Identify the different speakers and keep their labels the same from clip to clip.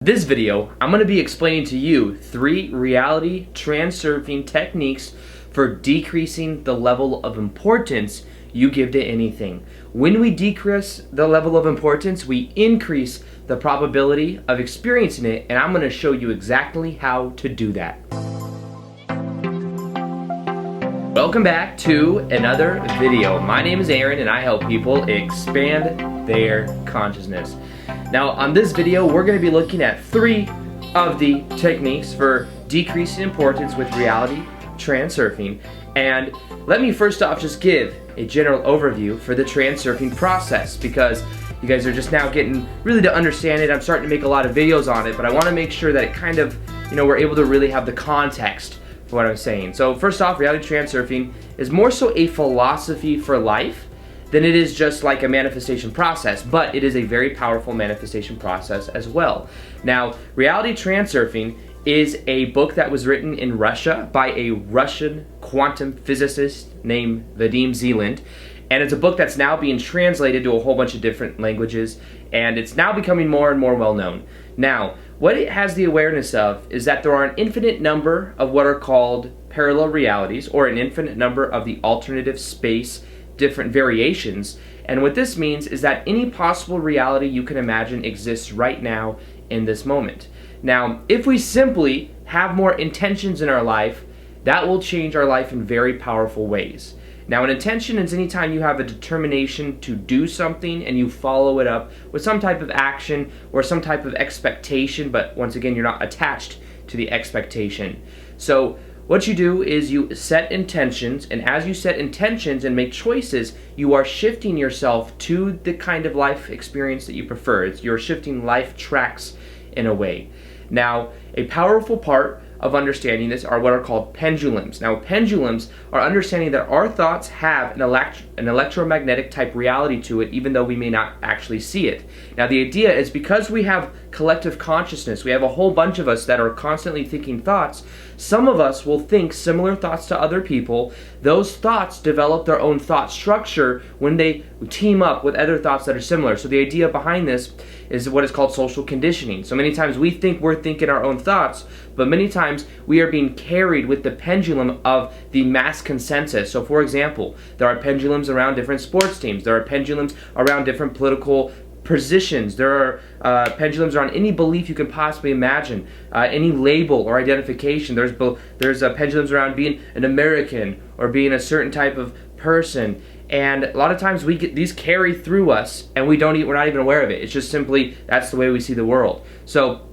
Speaker 1: This video, I'm going to be explaining to you 3 reality transurfing techniques for decreasing the level of importance you give to anything. When we decrease the level of importance, we increase the probability of experiencing it, and I'm going to show you exactly how to do that. Welcome back to another video. My name is Aaron and I help people expand their consciousness. Now on this video we're going to be looking at 3 of the techniques for decreasing importance with reality transurfing. And let me first off just give a general overview for the transurfing process, because you guys are just now getting really to understand it. I'm starting to make a lot of videos on it, but I want to make sure that it kind of, we're able to really have the context for what I'm saying. So first off, reality transurfing is more so a philosophy for life than it is just like a manifestation process, but it is a very powerful manifestation process as well. Now, reality transurfing is a book that was written in Russia by a Russian quantum physicist named Vadim Zeland, and it's a book that's now being translated to a whole bunch of different languages, and it's now becoming more and more well known. Now, what it has the awareness of is that there are an infinite number of what are called parallel realities, or an infinite number of the alternative space different variations. And what this means is that any possible reality you can imagine exists right now in this moment. Now, if we simply have more intentions in our life, that will change our life in very powerful ways. Now, an intention is any time you have a determination to do something and you follow it up with some type of action or some type of expectation, but once again, you're not attached to the expectation. So what you do is you set intentions, and as you set intentions and make choices, you are shifting yourself to the kind of life experience that you prefer. You're shifting life tracks in a way. Now, a powerful part of understanding this are what are called pendulums. Now, pendulums are understanding that our thoughts have an electromagnetic type reality to it, even though we may not actually see it. Now, the idea is because we have collective consciousness, we have a whole bunch of us that are constantly thinking thoughts. Some of us will think similar thoughts to other people. Those thoughts develop their own thought structure when they team up with other thoughts that are similar. So the idea behind this is what is called social conditioning. So many times we think we're thinking our own thoughts, but many times we are being carried with the pendulum of the mass consensus. So for example, there are pendulums around different sports teams. There are pendulums around different political positions. There are pendulums around any belief you can possibly imagine, any label or identification. There's pendulums around being an American or being a certain type of person. And a lot of times we get these carry through us, and we're not even aware of it. It's just simply that's the way we see the world. So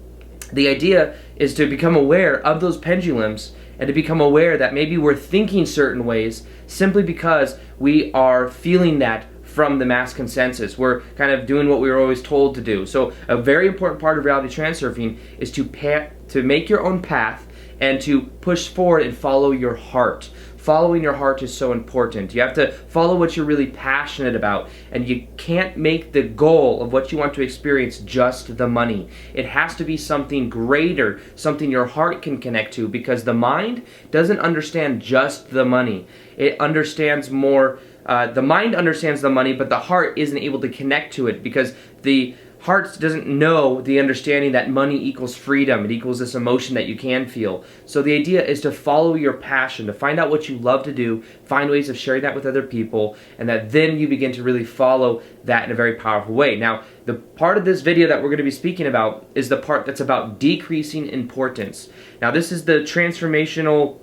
Speaker 1: the idea is to become aware of those pendulums and to become aware that maybe we're thinking certain ways simply because we are feeling that from the mass consensus. We're kind of doing what we were always told to do. So a very important part of reality transurfing is to make your own path and to push forward and follow your heart. Following your heart is so important. You have to follow what you're really passionate about, and you can't make the goal of what you want to experience just the money. It has to be something greater, something your heart can connect to, because the mind doesn't understand just the money. It understands more. The mind understands the money, but the heart isn't able to connect to it because the heart doesn't know the understanding that money equals freedom. It equals this emotion that you can feel. So the idea is to follow your passion, to find out what you love to do, find ways of sharing that with other people, and that then you begin to really follow that in a very powerful way. Now, the part of this video that we're going to be speaking about is the part that's about decreasing importance. Now, this is the transformational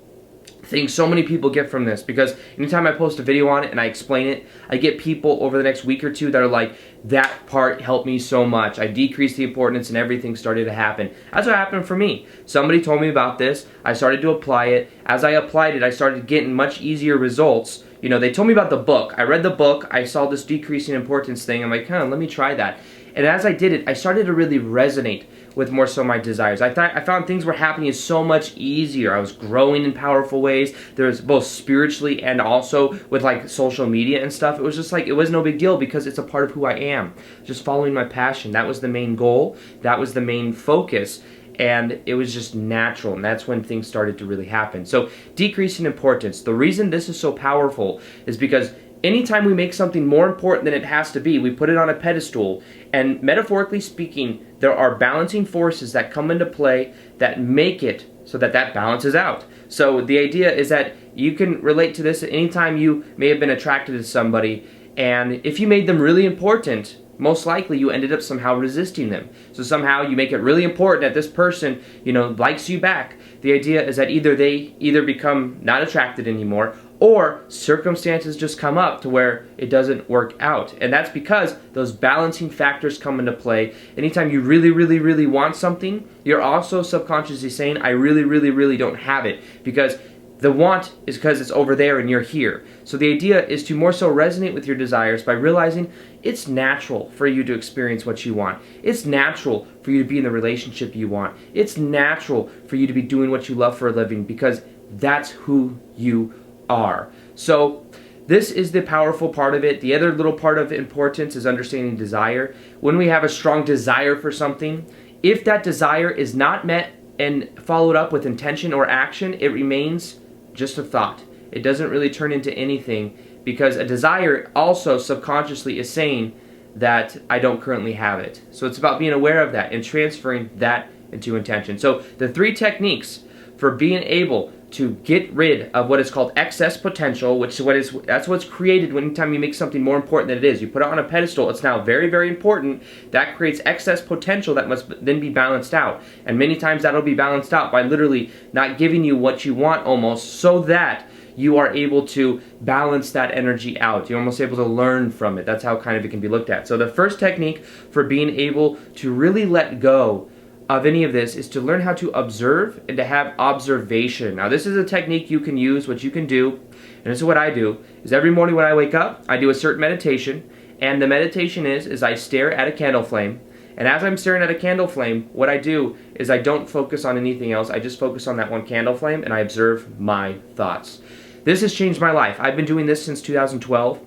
Speaker 1: thing so many people get from this, because anytime I post a video on it and I explain it, I get people over the next week or two that are like, that part helped me so much. I decreased the importance and everything started to happen. That's what happened for me. Somebody told me about this. I started to apply it. As I applied it, I started getting much easier results. They told me about the book. I read the book. I saw this decreasing importance thing. I'm like, let me try that. And as I did it, I started to really resonate with more so my desires. I found things were happening so much easier. I was growing in powerful ways. There was both spiritually and also with like social media and stuff. It was just like, it was no big deal because it's a part of who I am. Just following my passion. That was the main goal. That was the main focus. And it was just natural, and that's when things started to really happen. So decreasing importance. The reason this is so powerful is because anytime we make something more important than it has to be, we put it on a pedestal, and metaphorically speaking, there are balancing forces that come into play that make it so that that balances out. So the idea is that you can relate to this at any time you may have been attracted to somebody, and if you made them really important, most likely you ended up somehow resisting them. So somehow you make it really important that this person, likes you back. The idea is that they become not attracted anymore, or circumstances just come up to where it doesn't work out. And that's because those balancing factors come into play. Anytime you really, really, really want something, you're also subconsciously saying, I really, really, really don't have it, because the want is because it's over there and you're here. So the idea is to more so resonate with your desires by realizing it's natural for you to experience what you want. It's natural for you to be in the relationship you want. It's natural for you to be doing what you love for a living, because that's who you are. So this is the powerful part of it. The other little part of importance is understanding desire. When we have a strong desire for something, if that desire is not met and followed up with intention or action, it remains just a thought. It doesn't really turn into anything, because a desire also subconsciously is saying that I don't currently have it. So it's about being aware of that and transferring that into intention. So the 3 techniques for being able to get rid of what is called excess potential, that's what's created anytime you make something more important than it is. You put it on a pedestal, it's now very, very important. That creates excess potential that must then be balanced out. And many times that'll be balanced out by literally not giving you what you want almost, so that you are able to balance that energy out. You're almost able to learn from it. That's how kind of it can be looked at. So the first technique for being able to really let go of any of this is to learn how to observe and to have observation. Now this is a technique you can use, what you can do, and this is what I do, is every morning when I wake up, I do a certain meditation, and the meditation is I stare at a candle flame, and as I'm staring at a candle flame, what I do is I don't focus on anything else, I just focus on that one candle flame, and I observe my thoughts. This has changed my life. I've been doing this since 2012.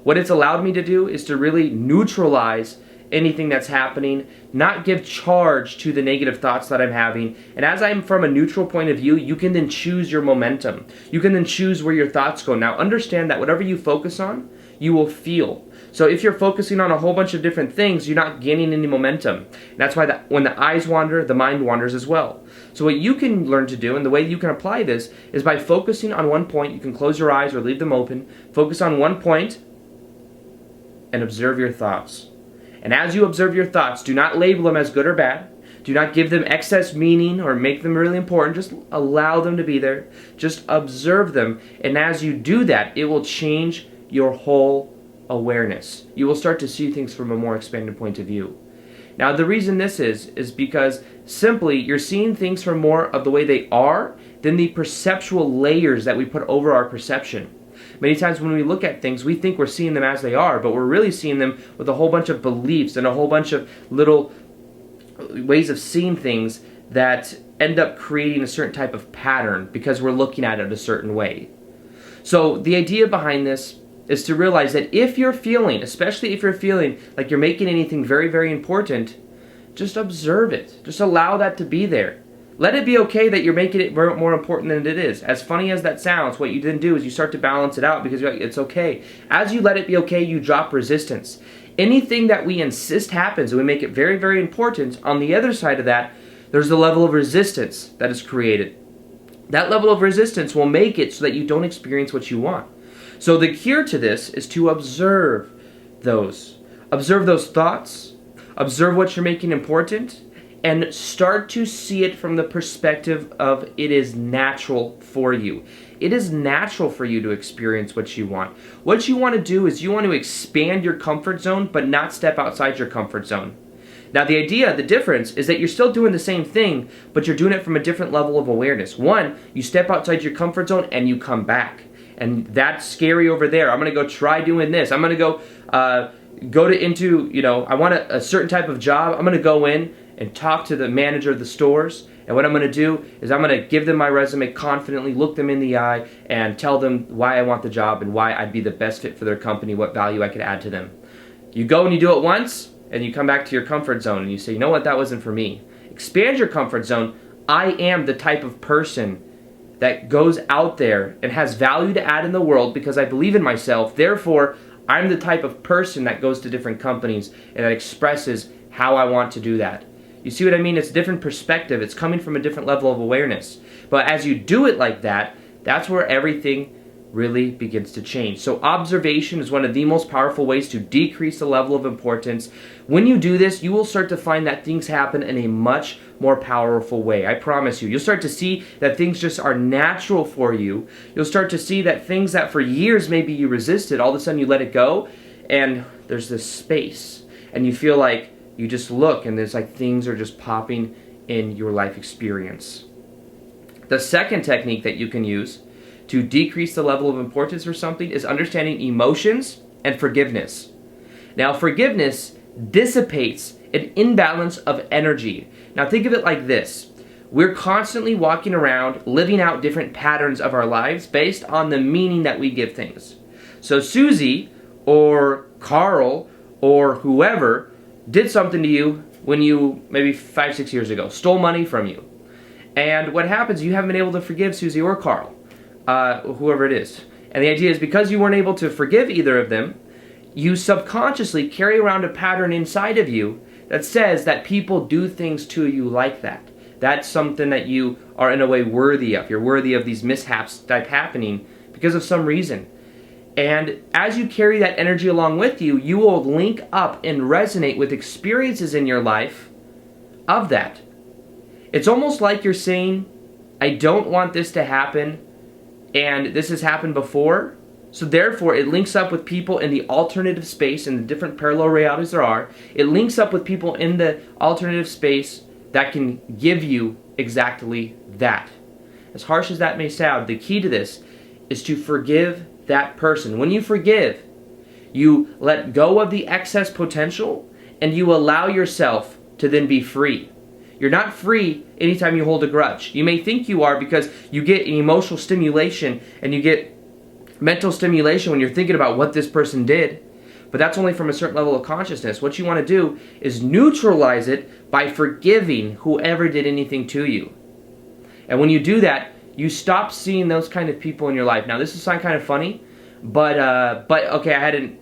Speaker 1: What it's allowed me to do is to really neutralize anything that's happening, not give charge to the negative thoughts that I'm having. And as I'm from a neutral point of view, you can then choose your momentum. You can then choose where your thoughts go. Now understand that whatever you focus on, you will feel. So if you're focusing on a whole bunch of different things, you're not gaining any momentum. And that's why when the eyes wander, the mind wanders as well. So what you can learn to do, and the way you can apply this, is by focusing on one point. You can close your eyes or leave them open. Focus on one point and observe your thoughts. And as you observe your thoughts, do not label them as good or bad. Do not give them excess meaning or make them really important. Just allow them to be there. Just observe them. And as you do that, it will change your whole awareness. You will start to see things from a more expanded point of view. Now the reason this is because simply you're seeing things from more of the way they are than the perceptual layers that we put over our perception. Many times when we look at things, we think we're seeing them as they are, but we're really seeing them with a whole bunch of beliefs and a whole bunch of little ways of seeing things that end up creating a certain type of pattern because we're looking at it a certain way. So the idea behind this is to realize that if you're feeling, especially if you're feeling like you're making anything very, very important, just observe it. Just allow that to be there. Let it be okay that you're making it more important than it is. As funny as that sounds, what you then do is you start to balance it out because you're like, it's okay. As you let it be okay, you drop resistance. Anything that we insist happens and we make it very, very important, on the other side of that, there's a level of resistance that is created. That level of resistance will make it so that you don't experience what you want. So the cure to this is to observe those. Observe those thoughts. Observe what you're making important. And start to see it from the perspective of it is natural for you. It is natural for you to experience what you want. What you want to do is you want to expand your comfort zone, but not step outside your comfort zone. Now the idea, the difference, is that you're still doing the same thing, but you're doing it from a different level of awareness. One, you step outside your comfort zone and you come back. And that's scary over there. I'm going to go try doing this. I'm going to go into, I want a certain type of job. I'm going to go in and talk to the manager of the stores, and what I'm going to do is I'm going to give them my resume confidently, look them in the eye, and tell them why I want the job and why I'd be the best fit for their company, what value I could add to them. You go and you do it once, and you come back to your comfort zone, and you say, you know what, that wasn't for me. Expand your comfort zone. I am the type of person that goes out there and has value to add in the world because I believe in myself. Therefore, I'm the type of person that goes to different companies and that expresses how I want to do that. You see what I mean? It's a different perspective. It's coming from a different level of awareness. But as you do it like that, that's where everything really begins to change. So observation is one of the most powerful ways to decrease the level of importance. When you do this, you will start to find that things happen in a much more powerful way. I promise you. You'll start to see that things just are natural for you. You'll start to see that things that for years maybe you resisted, all of a sudden you let it go, and there's this space. And you feel like you just look and there's like things are just popping in your life experience. The second technique that you can use to decrease the level of importance for something is understanding emotions and forgiveness. Now, forgiveness dissipates an imbalance of energy. Now, think of it like this. We're constantly walking around living out different patterns of our lives based on the meaning that we give things. So Susie or Carl or whoever did something to you when you, maybe 5-6 years ago, stole money from you. And what happens, you haven't been able to forgive Susie or Carl. Whoever it is. And the idea is because you weren't able to forgive either of them, you subconsciously carry around a pattern inside of you that says that people do things to you like that. That's something that you are in a way worthy of. You're worthy of these mishaps that happening because of some reason. And as you carry that energy along with you, you will link up and resonate with experiences in your life of that. It's almost like you're saying, I don't want this to happen, and this has happened before, so therefore it links up with people in the alternative space, in the different parallel realities there are. It links up with people in the alternative space that can give you exactly that. As harsh as that may sound, the key to this is to forgive that person. When you forgive, you let go of the excess potential and you allow yourself to then be free. You're not free anytime you hold a grudge. You may think you are because you get an emotional stimulation and you get mental stimulation when you're thinking about what this person did, but that's only from a certain level of consciousness. What you want to do is neutralize it by forgiving whoever did anything to you. And when you do that, you stop seeing those kind of people in your life. Now, this will sound kind of funny, but okay,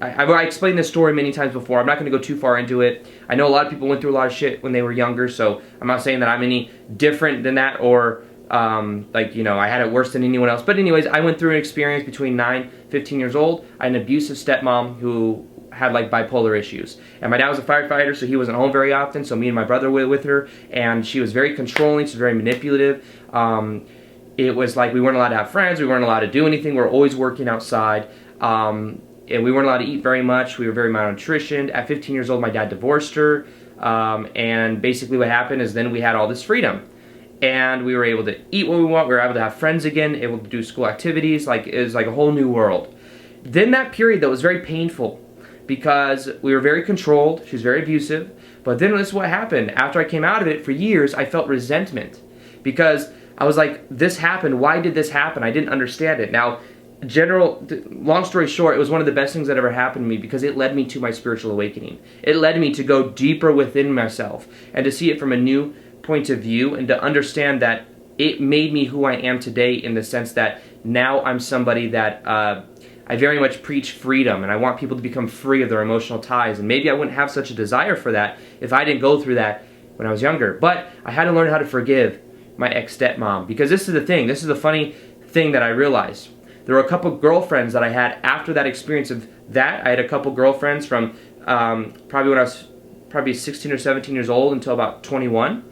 Speaker 1: I explained this story many times before. I'm not going to go too far into it. I know a lot of people went through a lot of shit when they were younger, so I'm not saying that I'm any different than that or like, you know, I had it worse than anyone else. But anyways, I went through an experience between 9 and 15 years old. I had an abusive stepmom who had like bipolar issues. And my dad was a firefighter, so he wasn't home very often, so me and my brother were with her, and she was very controlling, she was very manipulative. It was like we weren't allowed to have friends, we weren't allowed to do anything, we were always working outside, and we weren't allowed to eat very much, we were very malnutritioned. At 15 years old, my dad divorced her, and basically what happened is then we had all this freedom. And we were able to eat what we want, we were able to have friends again, able to do school activities, like it was like a whole new world. Then that period that was very painful, because we were very controlled, she was very abusive, but then this is what happened. After I came out of it, for years, I felt resentment, because I was like, this happened, why did this happen? I didn't understand it. Now, long story short, it was one of the best things that ever happened to me because it led me to my spiritual awakening. It led me to go deeper within myself and to see it from a new point of view and to understand that it made me who I am today, in the sense that now I'm somebody that I very much preach freedom, and I want people to become free of their emotional ties. And maybe I wouldn't have such a desire for that if I didn't go through that when I was younger. But I had to learn how to forgive my ex-stepmom, because this is the thing, this is the funny thing that I realized. There were a couple girlfriends that I had after that experience of that. I had a couple girlfriends from probably when I was 16 or 17 years old until about 21.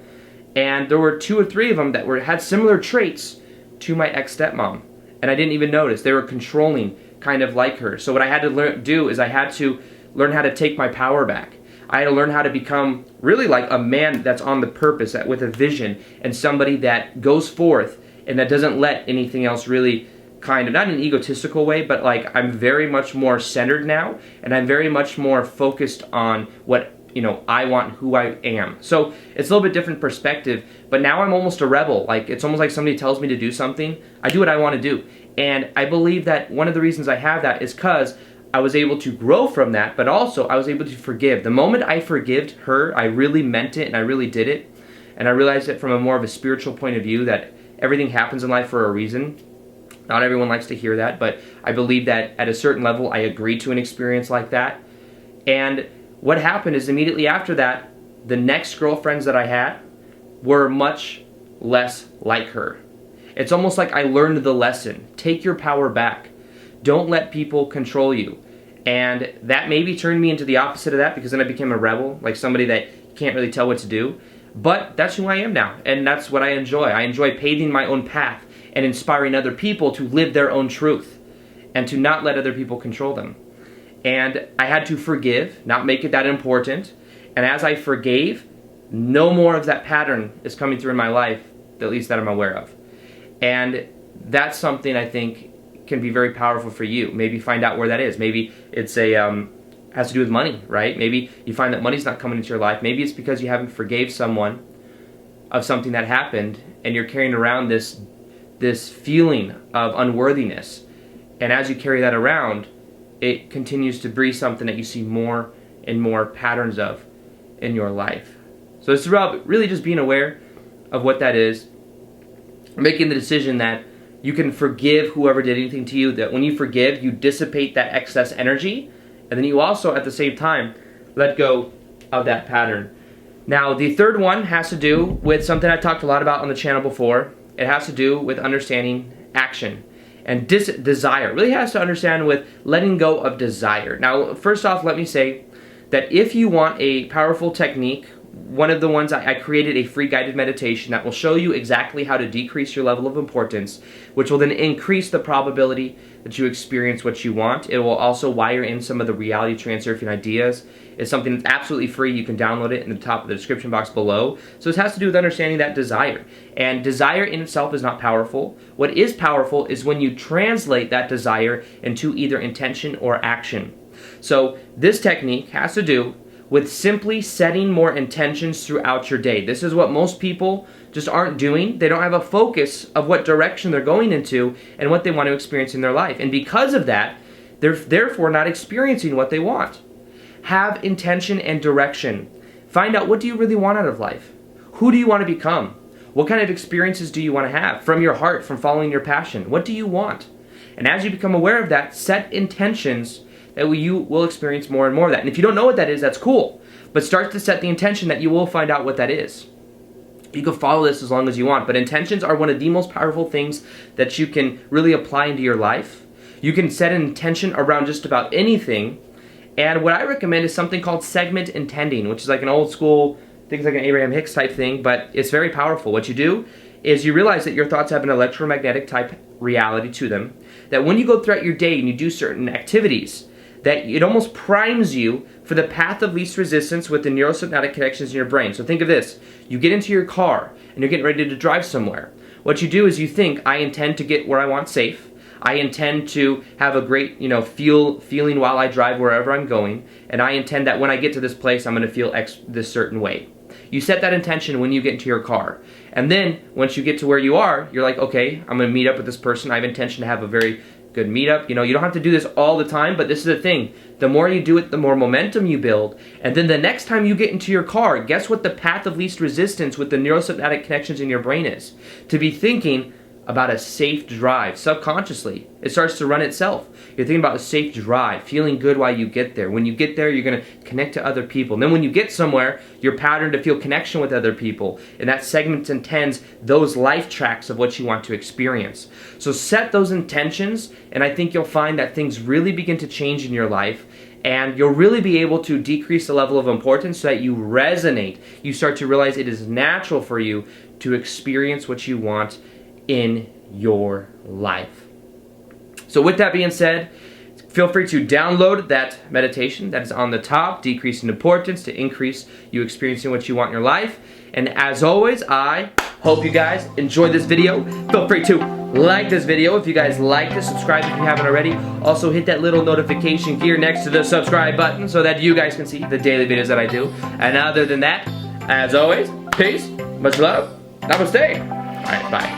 Speaker 1: And there were 2 or 3 of them that had similar traits to my ex-stepmom. And I didn't even notice. They were controlling, kind of like her. So what I had to do is I had to learn how to take my power back. I had to learn how to become really like a man that's on the purpose, with a vision, and somebody that goes forth and that doesn't let anything else really kind of, not in an egotistical way, but like I'm very much more centered now, and I'm very much more focused on what, you know, I want, who I am. So it's a little bit different perspective, but now I'm almost a rebel. Like, it's almost like somebody tells me to do something, I do what I want to do. And I believe that one of the reasons I have that is because I was able to grow from that, but also I was able to forgive. The moment I forgave her, I really meant it and I really did it. And I realized it from a more of a spiritual point of view, that everything happens in life for a reason. Not everyone likes to hear that, but I believe that at a certain level I agreed to an experience like that. And what happened is immediately after that, the next girlfriends that I had were much less like her. It's almost like I learned the lesson. Take your power back. Don't let people control you. And that maybe turned me into the opposite of that, because then I became a rebel, like somebody that you can't really tell what to do. But that's who I am now, and that's what I enjoy. I enjoy paving my own path and inspiring other people to live their own truth and to not let other people control them. And I had to forgive, not make it that important. And as I forgave, no more of that pattern is coming through in my life, at least that I'm aware of. And that's something I think can be very powerful for you. Maybe find out where that is. Maybe it's has to do with money, right? Maybe you find that money's not coming into your life. Maybe it's because you haven't forgave someone of something that happened, and you're carrying around this feeling of unworthiness. And as you carry that around, it continues to breed something that you see more and more patterns of in your life. So it's about really just being aware of what that is, making the decision that you can forgive whoever did anything to you, that when you forgive, you dissipate that excess energy, and then you also, at the same time, let go of that pattern. Now, the third one has to do with something I've talked a lot about on the channel before. It has to do with understanding action. And desire. It really has to understand with letting go of desire. Now, first off, let me say that if you want a powerful technique, one of the ones I created a free guided meditation that will show you exactly how to decrease your level of importance, which will then increase the probability that you experience what you want. It will also wire in some of the reality transurfing ideas. It's something that's absolutely free. You can download it in the top of the description box below. So it has to do with understanding that desire. And desire in itself is not powerful. What is powerful is when you translate that desire into either intention or action. So this technique has to do with simply setting more intentions throughout your day. This is what most people just aren't doing. They don't have a focus of what direction they're going into and what they want to experience in their life. And because of that, they're therefore not experiencing what they want. Have intention and direction. Find out, what do you really want out of life? Who do you want to become? What kind of experiences do you want to have from your heart, from following your passion? What do you want? And as you become aware of that, set intentions that you will experience more and more of that. And if you don't know what that is, that's cool. But start to set the intention that you will find out what that is. You can follow this as long as you want, but intentions are one of the most powerful things that you can really apply into your life. You can set an intention around just about anything. And what I recommend is something called segment intending, which is like an old school, things like an Abraham Hicks type thing, but it's very powerful. What you do is you realize that your thoughts have an electromagnetic type reality to them, that when you go throughout your day and you do certain activities, that it almost primes you for the path of least resistance with the neurosynaptic connections in your brain. So think of this. You get into your car and you're getting ready to drive somewhere. What you do is you think, I intend to get where I want safe. I intend to have a great, feeling while I drive wherever I'm going. And I intend that when I get to this place, I'm going to feel this certain way. You set that intention when you get into your car. And then once you get to where you are, you're like, okay, I'm going to meet up with this person. I have intention to have a very good meetup. You don't have to do this all the time, but this is the thing. The more you do it, the more momentum you build. And then the next time you get into your car, guess what the path of least resistance with the neurosynaptic connections in your brain is? To be thinking about a safe drive subconsciously. It starts to run itself. You're thinking about a safe drive, feeling good while you get there. When you get there, you're going to connect to other people. And then when you get somewhere, you're patterned to feel connection with other people. And that segment intends those life tracks of what you want to experience. So set those intentions, and I think you'll find that things really begin to change in your life. And you'll really be able to decrease the level of importance so that you resonate. You start to realize it is natural for you to experience what you want in your life. So with that being said, feel free to download that meditation that is on the top, decreasing importance to increase you experiencing what you want in your life. And as always, I hope you guys enjoyed this video. Feel free to like this video if you guys liked it, subscribe if you haven't already. Also hit that little notification gear next to the subscribe button so that you guys can see the daily videos that I do. And other than that, as always, peace, much love, namaste. All right, bye.